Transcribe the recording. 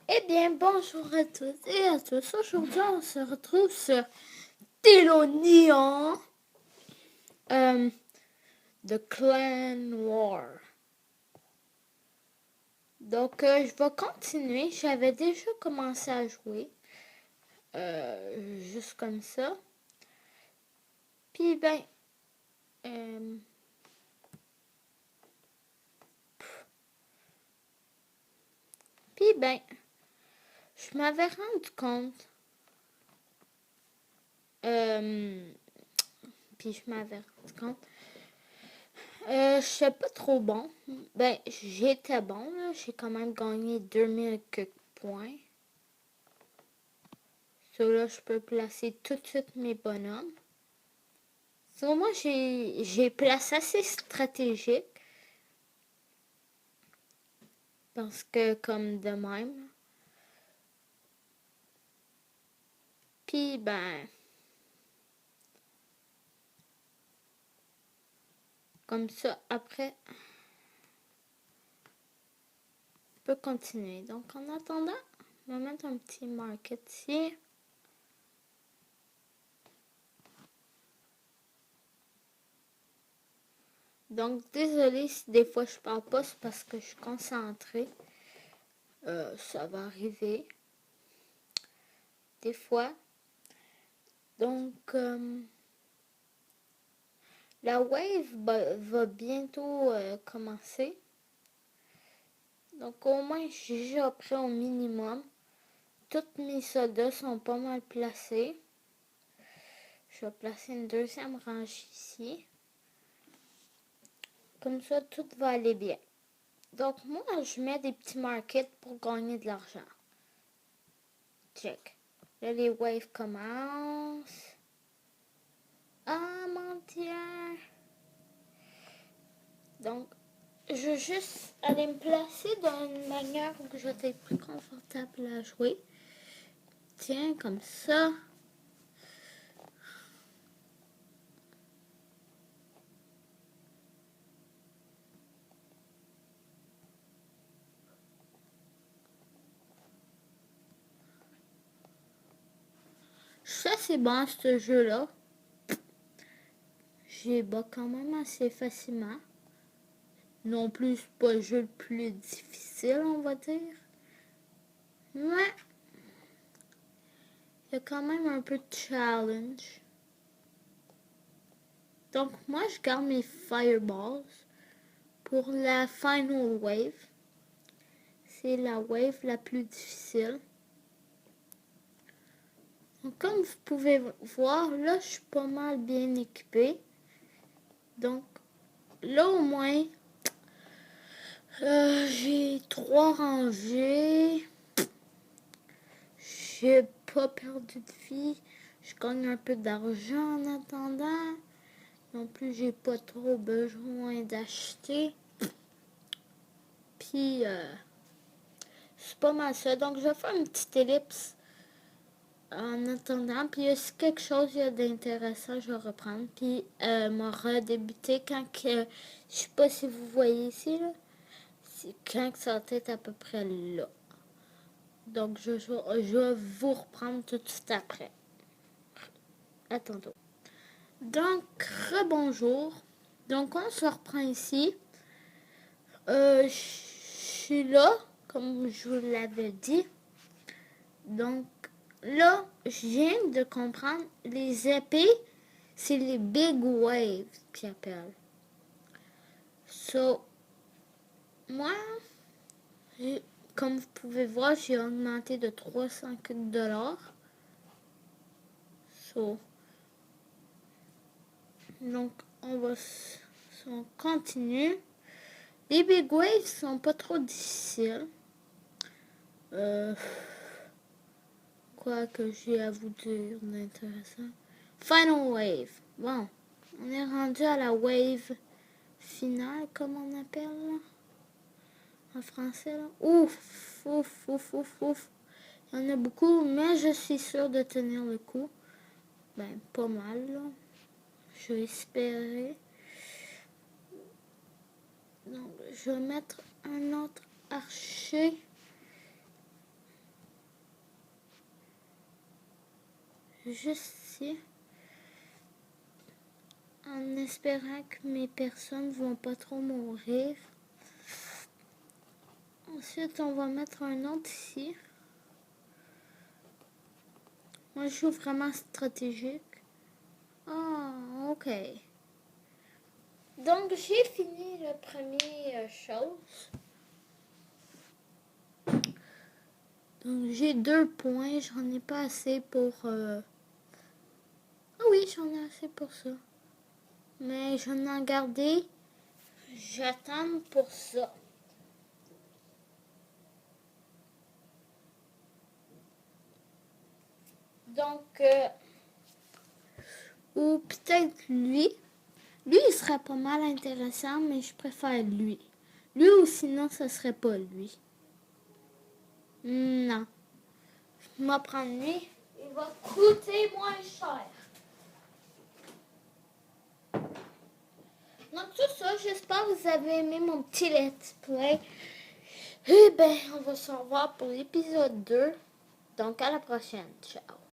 Eh bien, bonjour à toutes et à tous. Aujourd'hui, on se retrouve sur Télonian, The Clan War. Donc, je vais continuer. J'avais déjà commencé à jouer, juste comme ça. Puis, je m'avais rendu compte, je suis pas trop bon. Ben, j'étais bon, là. J'ai quand même gagné 2000 quelques points. Là, je peux placer tout de suite mes bonhommes. Moi, j'ai placé assez stratégique. Parce que, comme de même. Puis, comme ça, après, on peut continuer. Donc, en attendant, on va mettre un petit market ici. Donc, désolé si des fois je parle pas, c'est parce que je suis concentrée. Ça va arriver. Des fois. Donc, la wave va bientôt commencer. Donc, au moins, j'ai déjà prêt au minimum. Tous mes soldats sont pas mal placés. Je vais placer une deuxième rangée ici. Comme ça, tout va aller bien. Donc, moi, je mets des petits markets pour gagner de l'argent. Check. Là, les waves commencent. Ah, mon Dieu! Donc, je vais juste aller me placer d'une manière où je vais être plus confortable à jouer. Tiens, comme ça. Ça, c'est bon, ce jeu-là. J'ai bats quand même assez facilement. Non plus, c'est pas le jeu le plus difficile, on va dire. Mais, il y a quand même un peu de challenge. Donc, moi, je garde mes fireballs pour la final wave. C'est la wave la plus difficile. Donc, comme vous pouvez voir, là, je suis pas mal bien équipée. Donc, là, au moins, j'ai 3 rangées. J'ai pas perdu de vie. Je gagne un peu d'argent en attendant. Non plus, j'ai pas trop besoin d'acheter. Puis, c'est pas mal ça. Donc, je vais faire une petite ellipse en attendant. Puis, si quelque chose d'intéressant, je vais reprendre. Puis, me redébuter quand que... Je sais pas si vous voyez ici, là. C'est quand que ça va être à peu près là. Donc, je vais vous reprendre tout de suite après. À tantôt. Donc, rebonjour. Donc, on se reprend ici. Je suis là, comme je vous l'avais dit. Donc, là, je viens de comprendre, les épées, c'est les big waves qu'ils appellent. So, moi, comme vous pouvez voir, j'ai augmenté de 304 $. So, donc, on continue. Les big waves sont pas trop difficiles. Quoi que j'ai à vous dire d'intéressant. Final wave. Bon, on est rendu à la wave finale, comme on appelle là. En français là. Ouf, ouf, ouf, ouf, ouf. Il y en a beaucoup, mais je suis sûre de tenir le coup. Ben, pas mal là. Je vais espérer. Donc, je vais mettre un autre archer. juste ici. En espérant que mes personnes vont pas trop mourir. Ensuite, on va mettre un autre ici. Moi, je joue vraiment stratégique. Ah, ok. Donc, j'ai fini le premier chose. Donc, j'ai 2 points. J'en ai pas assez pour... Ah oui, j'en ai assez pour ça. Mais j'en ai gardé. J'attends pour ça. Donc, ou peut-être lui. Lui, il serait pas mal intéressant, mais je préfère lui. Lui ou sinon, ce serait pas lui. Non. Je vais prendre lui. Il va coûter moins cher. Donc, tout ça, j'espère que vous avez aimé mon petit let's play. Eh bien, on va se revoir pour l'épisode 2. Donc, à la prochaine. Ciao.